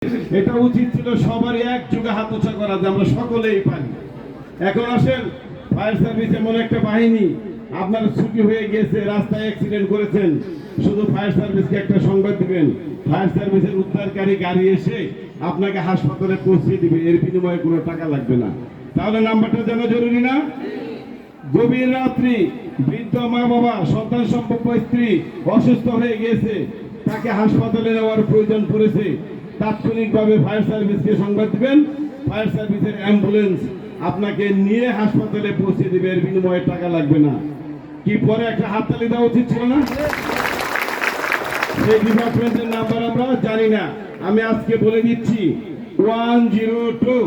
এটা উচিত ছিল সবারই একযোগে হাত উঁচা করা, যে আমরা সকলেই পারি। এখন আসেন, ফায়ার সার্ভিস এমন একটা বাহিনী, আপনার ছুটি হয়ে গিয়েছে, রাস্তায় অ্যাক্সিডেন্ট করেছেন, শুধু ফায়ার সার্ভিসকে একটা সংবাদ দিবেন, ফায়ার সার্ভিসের উদ্ধারকারী গাড়ি এসে আপনাকে হাসপাতালে পৌঁছে দিবে, এর বিনিময়ে কোনো টাকা লাগবে না। তাহলে নাম্বারটা জানা জরুরি না? গভীর রাত্রি বৃদ্ধ মা বাবা, সন্তান সম্পর্ক স্ত্রী অসুস্থ হয়ে গিয়েছে, তাকে হাসপাতালে নেওয়ার প্রয়োজন পড়েছে, তাৎক্ষণিকভাবে ফায়ার সার্ভিসকে সংবাদ দিবেন, ফায়ার সার্ভিসের অ্যাম্বুলেন্স আপনাকে নিয়ে হাসপাতালে পৌঁছে দিবে, এর বিনিময়ে টাকা লাগবে না। কি পরে একটা হাততালি দেওয়া উচিত ছিল না? সেই ডিপার্টমেন্টের নাম্বার আমরা জানি না, আমি আজকে বলে দিচ্ছি 102।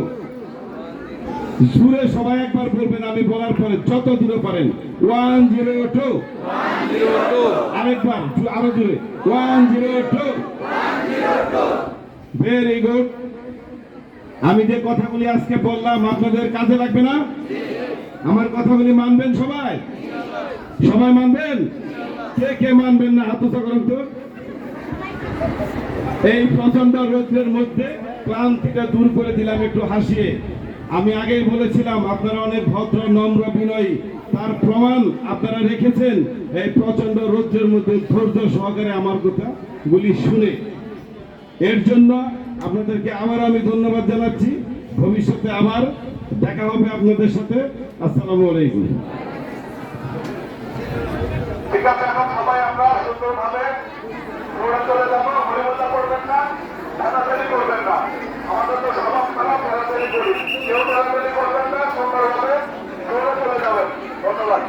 জুড়ে সবাই একবার বলবেন, আমি বলার পরে যত দূরে পারেন। 102। আরেকবার আরো জুড়ে 102। Very good. আমি যে কথাগুলি আজকে বললাম আপনাদের কাজে লাগবে না? আমার কথাগুলি মানবেন সবাই? সবাই মানবেন? কে কে মানবেন না হাত উঁচা করুন তো। এই প্রচন্ড রৌদ্রের মধ্যে ক্লান্তিটা দূর করে দিলাম একটু হাসিয়ে। আমি আগেই বলেছিলাম আপনারা অনেক ভদ্র নম্র বিনয়ী, তার প্রমাণ আপনারা রেখেছেন এই প্রচন্ড রৌদ্রের মধ্যে ধৈর্য সহকারে আমার কথাগুলি শুনে। এর জন্য আপনাদেরকে আবার আমি ধন্যবাদ জানাচ্ছি। ভবিষ্যতে আবার দেখা হবে আপনাদের সাথে। আসসালামু আলাইকুম। ঠিক আছে, এখন সবাই আমরা সুন্দরভাবে চলে যাবো। হরিবতা করবেন না, ধানাধানি করবেন না, আমাদের তো স্বভাব খারাপ, ধানাধানি করি। কেউ ধানাধানি করবেন না, সুন্দরভাবে চলে যাবেন। ধন্যবাদ।